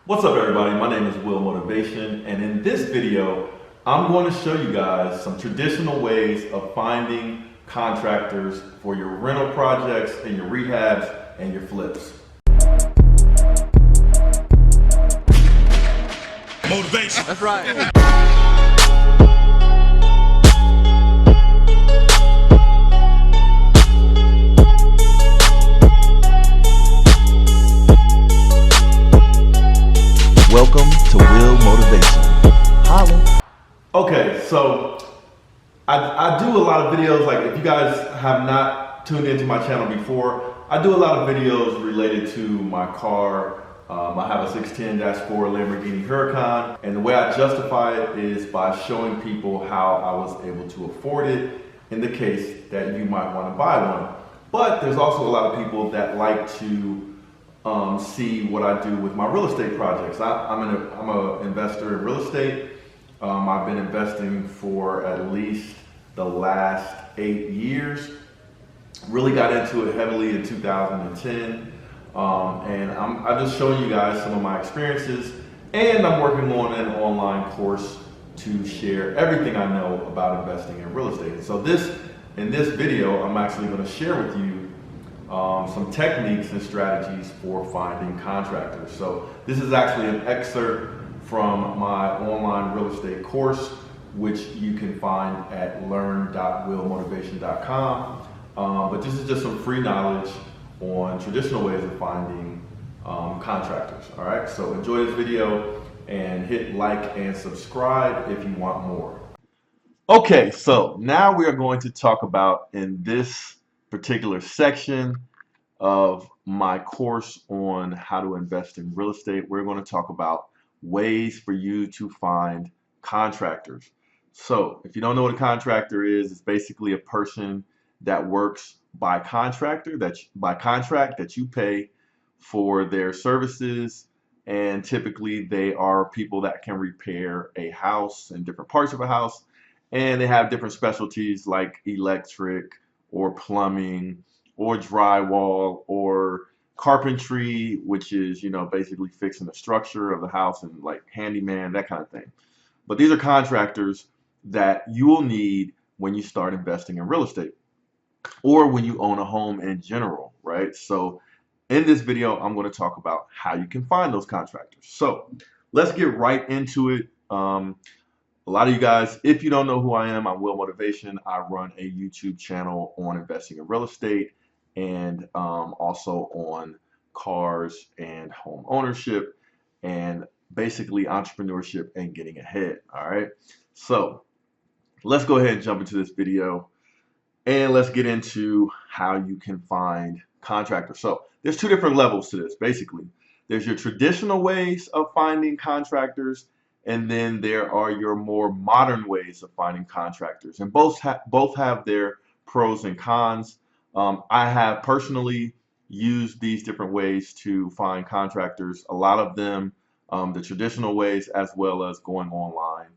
What's up, everybody? My name is Will Motivation, and in this video I'm going to show you guys some traditional ways of finding contractors for your rental projects and your rehabs and your flips. Motivation. That's right. Welcome to Will Motivation. Holla. Okay, so I do a lot of videos. Like, if you guys have not tuned into my channel before, I do a lot of videos related to my car. I have a 610-4 Lamborghini Huracan, and the way I justify it is by showing people how I was able to afford it in the case that you might want to buy one. But there's also a lot of people that like to see what I do with my real estate projects. I'm an investor in real estate. I've been investing for at least the last 8 years. Really got into it heavily in 2010. And I'm just showing you guys some of my experiences, and I'm working on an online course to share everything I know about investing in real estate. So in this video, I'm actually going to share with you some techniques and strategies for finding contractors. So this is actually an excerpt from my online real estate course, which you can find at learn.willmotivation.com. But this is just some free knowledge on traditional ways of finding contractors. All right, so enjoy this video and hit like and subscribe if you want more. Okay, so now we are going to talk about, in this particular section of my course on how to invest in real estate, we're going to talk about ways for you to find contractors. So if you don't know what a contractor is, it's basically a person that works by contract that you pay for their services, and typically they are people that can repair a house and different parts of a house, and they have different specialties like electric or plumbing or drywall or carpentry, which is, basically fixing the structure of the house, and like handyman, that kind of thing. But these are contractors that you will need when you start investing in real estate, or when you own a home in general, right? So in this video, I'm going to talk about how you can find those contractors. So let's get right into it. A lot of you guys, if you don't know who I am, I'm Will Motivation. I run a YouTube channel on investing in real estate, and also on cars and home ownership, and basically entrepreneurship and getting ahead. All right, so let's go ahead and jump into this video, and let's get into how you can find contractors. So there's two different levels to this. Basically, there's your traditional ways of finding contractors, and then there are your more modern ways of finding contractors, and both have their pros and cons. I have personally used these different ways to find contractors, a lot of them the traditional ways, as well as going online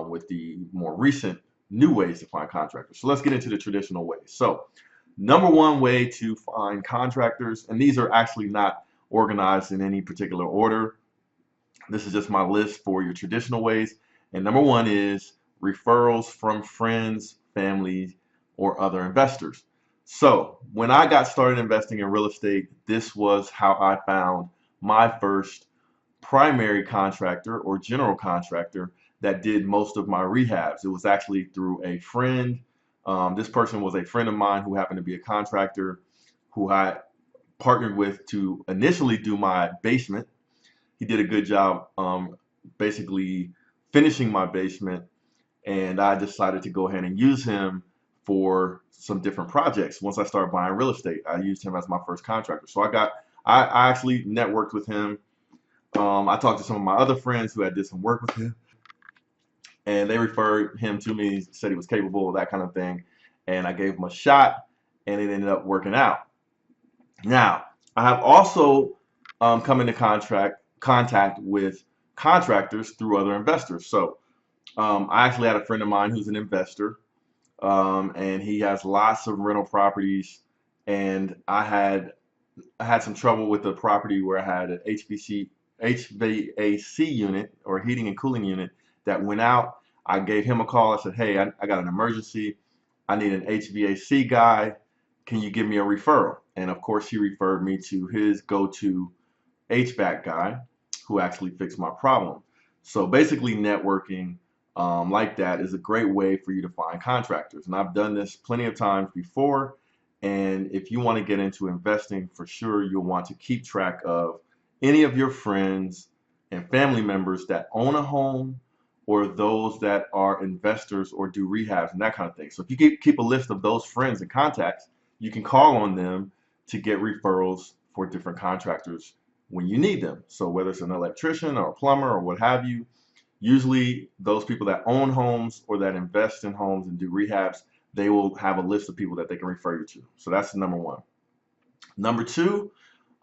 with the more recent new ways to find contractors. So let's get into the traditional ways. So number one way to find contractors, and these are actually not organized in any particular order. This is just my list for your traditional ways. And number one is referrals from friends, family, or other investors. So when I got started investing in real estate, this was how I found my first primary contractor or general contractor that did most of my rehabs. It was actually through a friend. This person was a friend of mine who happened to be a contractor who I partnered with to initially do my basement. He did a good job basically finishing my basement, and I decided to go ahead and use him for some different projects. Once I started buying real estate, I used him as my first contractor. So I actually networked with him. I talked to some of my other friends who had did some work with him, and they referred him to me, said he was capable of that kind of thing, and I gave him a shot, and it ended up working out. Now, I have also come into contact with contractors through other investors. So I actually had a friend of mine who's an investor, and he has lots of rental properties, and I had some trouble with the property where I had an HVAC unit or heating and cooling unit that went out. I gave him a call. I said, hey, I got an emergency. I need an HVAC guy. Can you give me a referral? And of course, he referred me to his go-to HVAC guy who actually fixed my problem. So basically, networking like that is a great way for you to find contractors. And I've done this plenty of times before. And if you want to get into investing, for sure, you'll want to keep track of any of your friends and family members that own a home or those that are investors or do rehabs and that kind of thing. So if you keep a list of those friends and contacts, you can call on them to get referrals for different contractors when you need them. So whether it's an electrician or a plumber or what have you, usually those people that own homes or that invest in homes and do rehabs, they will have a list of people that they can refer you to. So that's number one. Number two,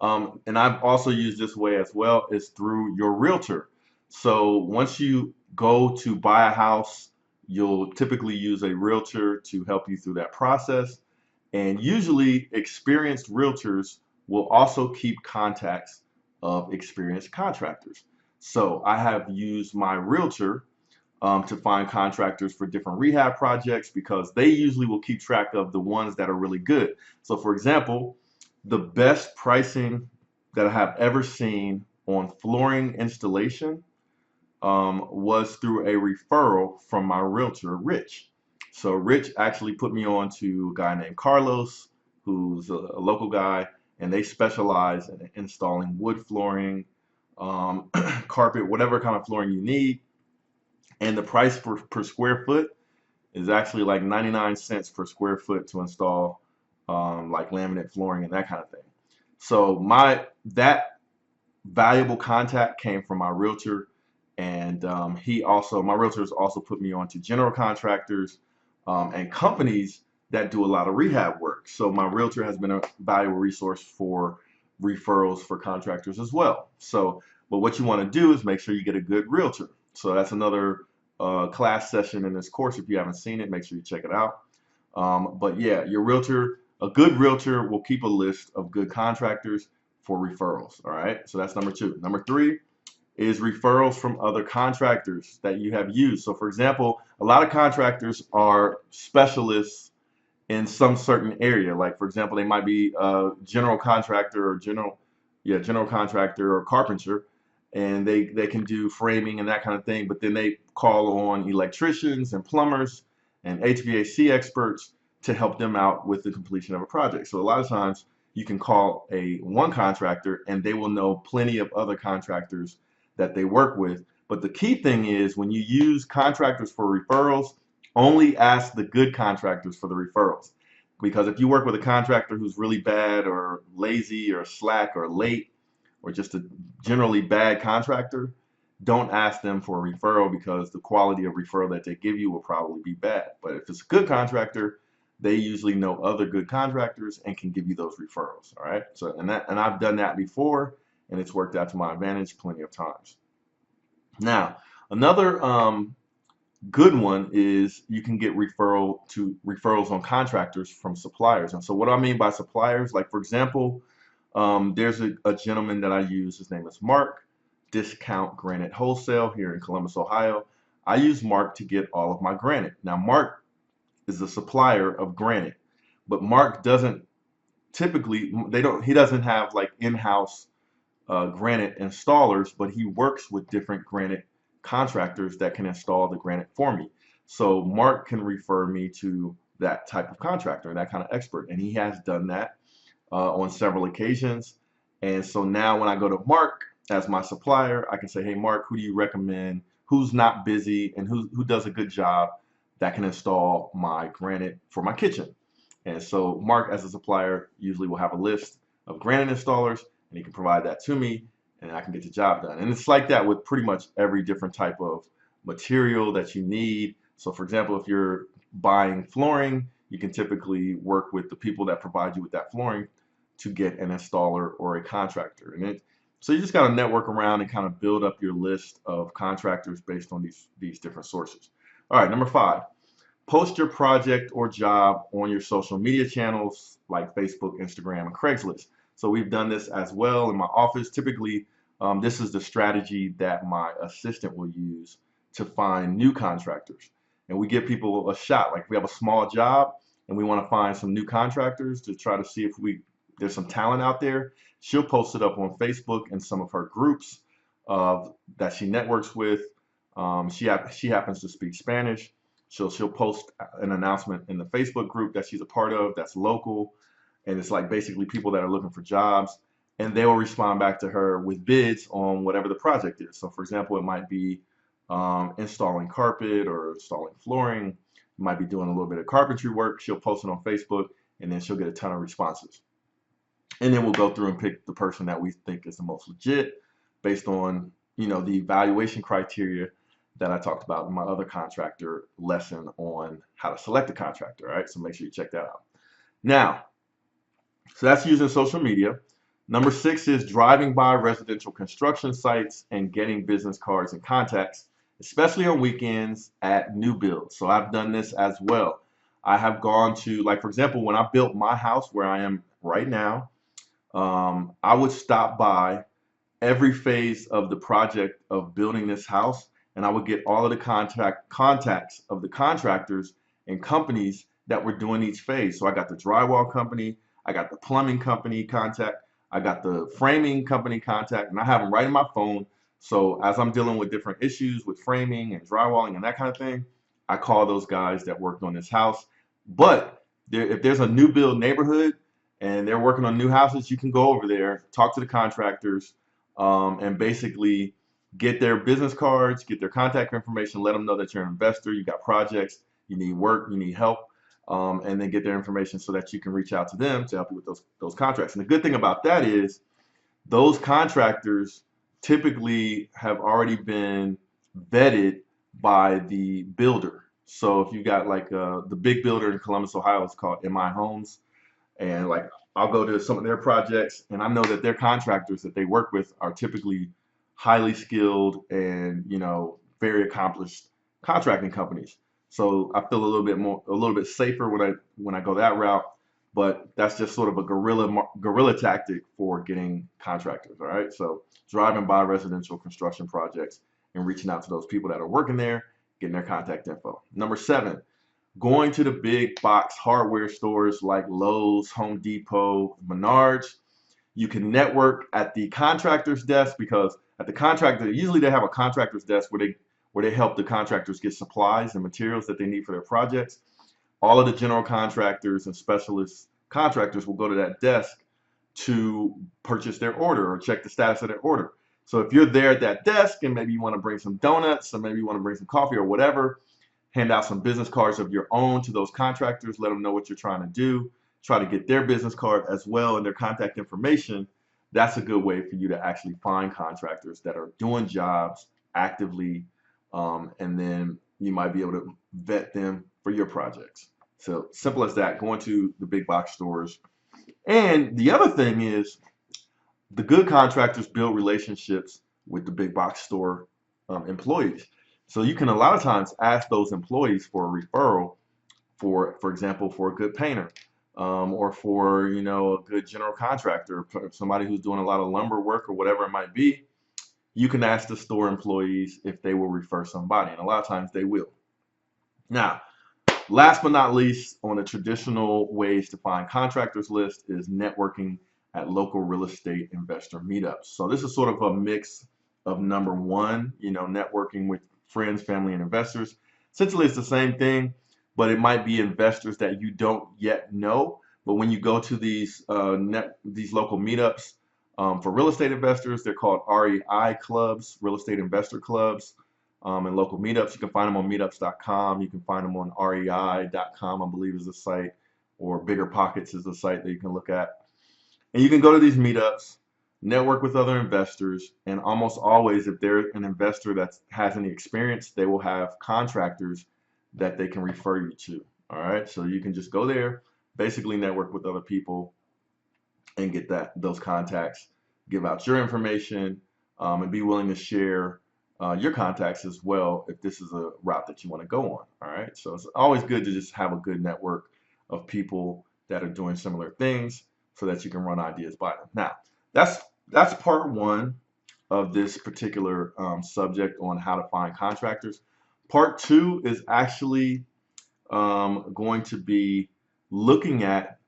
and I've also used this way as well, is through your realtor. So once you go to buy a house, you'll typically use a realtor to help you through that process. And usually experienced realtors will also keep contacts of experienced contractors. So I have used my realtor to find contractors for different rehab projects because they usually will keep track of the ones that are really good. So for example, the best pricing that I have ever seen on flooring installation was through a referral from my realtor, Rich. So Rich actually put me on to a guy named Carlos, who's a local guy, and they specialize in installing wood flooring, carpet, whatever kind of flooring you need. And the price per square foot is actually like 99 cents per square foot to install like laminate flooring and that kind of thing. So that valuable contact came from my realtor, and my realtor has also put me on to general contractors and companies that do a lot of rehab work. So my realtor has been a valuable resource for referrals for contractors as well. So, but what you want to do is make sure you get a good realtor. So that's another class session in this course. If you haven't seen it, make sure you check it out. But yeah, your realtor, a good realtor will keep a list of good contractors for referrals. All right, so that's number two. Number three is referrals from other contractors that you have used. So for example, a lot of contractors are specialists in some certain area. Like for example, they might be a general contractor or general contractor or carpenter, and they can do framing and that kind of thing, but then they call on electricians and plumbers and HVAC experts to help them out with the completion of a project. So a lot of times you can call one contractor and they will know plenty of other contractors that they work with. But the key thing is when you use contractors for referrals, only ask the good contractors for the referrals. Because if you work with a contractor who's really bad or lazy or slack or late or just a generally bad contractor, don't ask them for a referral because the quality of referral that they give you will probably be bad. But if it's a good contractor, they usually know other good contractors and can give you those referrals. All right. So and I've done that before, and it's worked out to my advantage plenty of times. Now, another good one is you can get referrals on contractors from suppliers. And so what do I mean by suppliers? Like for example, there's a gentleman that I use. His name is Mark, Discount Granite Wholesale here in Columbus, Ohio. I use Mark to get all of my granite. Now, Mark is a supplier of granite, but Mark doesn't typically, he doesn't have like in-house granite installers, but he works with different granite contractors that can install the granite for me. So Mark can refer me to that type of contractor, that kind of expert, and he has done that on several occasions. And so now when I go to Mark as my supplier, I can say, hey Mark, who do you recommend, who's not busy and who does a good job that can install my granite for my kitchen? And so Mark as a supplier usually will have a list of granite installers, and he can provide that to me, and I can get the job done. And it's like that with pretty much every different type of material that you need. So for example, if you're buying flooring, you can typically work with the people that provide you with that flooring to get an installer or a contractor. So you just got to network around and kind of build up your list of contractors based on these different sources. All right, number 5, post your project or job on your social media channels like Facebook, Instagram, and Craigslist. So we've done this as well in my office. Typically, This is the strategy that my assistant will use to find new contractors. And we give people a shot. Like if we have a small job and we want to find some new contractors to try to see if there's some talent out there, she'll post it up on Facebook and some of her groups that she networks with. She happens to speak Spanish. She'll post an announcement in the Facebook group that she's a part of that's local, and it's like basically people that are looking for jobs, and they will respond back to her with bids on whatever the project is. So for example, it might be installing carpet or installing flooring. You might be doing a little bit of carpentry work. She'll post it on Facebook, and then she'll get a ton of responses. And then we'll go through and pick the person that we think is the most legit based on, the evaluation criteria that I talked about in my other contractor lesson on how to select a contractor. All right, so make sure you check that out. Now, so that's using social media. Number 6 is driving by residential construction sites and getting business cards and contacts, especially on weekends at new builds. So I've done this as well. I have gone to, like, for example, when I built my house where I am right now, I would stop by every phase of the project of building this house, and I would get all of the contacts of the contractors and companies that were doing each phase. So I got the drywall company, I got the plumbing company contact, I got the framing company contact, and I have them right in my phone. So as I'm dealing with different issues with framing and drywalling and that kind of thing, I call those guys that worked on this house. But if there's a new build neighborhood and they're working on new houses, you can go over there, talk to the contractors, and basically get their business cards, get their contact information, let them know that you're an investor, you got projects, you need work, you need help, and then get their information so that you can reach out to them to help you with those contracts. And the good thing about that is those contractors typically have already been vetted by the builder. So if you got like the big builder in Columbus, Ohio is called MI Homes, and like I'll go to some of their projects and I know that their contractors that they work with are typically highly skilled and very accomplished contracting companies. So I feel a little bit safer when I go that route. But that's just sort of a guerrilla tactic for getting contractors. All right, so driving by residential construction projects and reaching out to those people that are working there, getting their contact info. Number 7, going to the big box hardware stores like Lowe's, Home Depot, Menards. You can network at the contractor's desk, because at the contractor, usually they have a contractor's desk where they help the contractors get supplies and materials that they need for their projects. All of the general contractors and specialist contractors will go to that desk to purchase their order or check the status of their order. So if you're there at that desk and maybe you want to bring some donuts or maybe you want to bring some coffee or whatever, hand out some business cards of your own to those contractors, let them know what you're trying to do, try to get their business card as well and their contact information. That's a good way for you to actually find contractors that are doing jobs actively, and then you might be able to vet them for your projects. So simple as that, going to the big box stores. And the other thing is the good contractors build relationships with the big box store employees. So you can a lot of times ask those employees for a referral for example, for a good painter, or for, a good general contractor, somebody who's doing a lot of lumber work or whatever it might be. You can ask the store employees if they will refer somebody, and a lot of times they will. Now, last but not least, on the traditional ways to find contractors list is networking at local real estate investor meetups. So this is sort of a mix of number 1, networking with friends, family, and investors. Essentially, it's the same thing, but it might be investors that you don't yet know. But when you go to these local meetups for real estate investors, they're called REI clubs, real estate investor clubs, and local meetups. You can find them on meetups.com. You can find them on rei.com, I believe is the site, or Bigger Pockets is the site that you can look at. And you can go to these meetups, network with other investors, and almost always, if they're an investor that has any experience, they will have contractors that they can refer you to. All right, so you can just go there, basically network with other people, and get those contacts, give out your information, and be willing to share your contacts as well if this is a route that you want to go on. All right, so it's always good to just have a good network of people that are doing similar things so that you can run ideas by them. Now, that's part 1 of this particular subject on how to find contractors. Part 2 is actually going to be looking at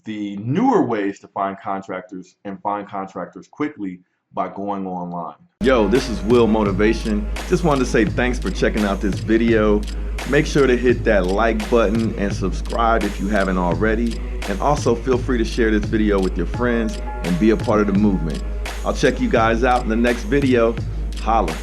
the newer ways to find contractors and find contractors quickly by going online. Yo, this is Will Motivation. Just wanted to say thanks for checking out this video. Make sure to hit that like button and subscribe if you haven't already. And also feel free to share this video with your friends and be a part of the movement. I'll check you guys out in the next video. Holla.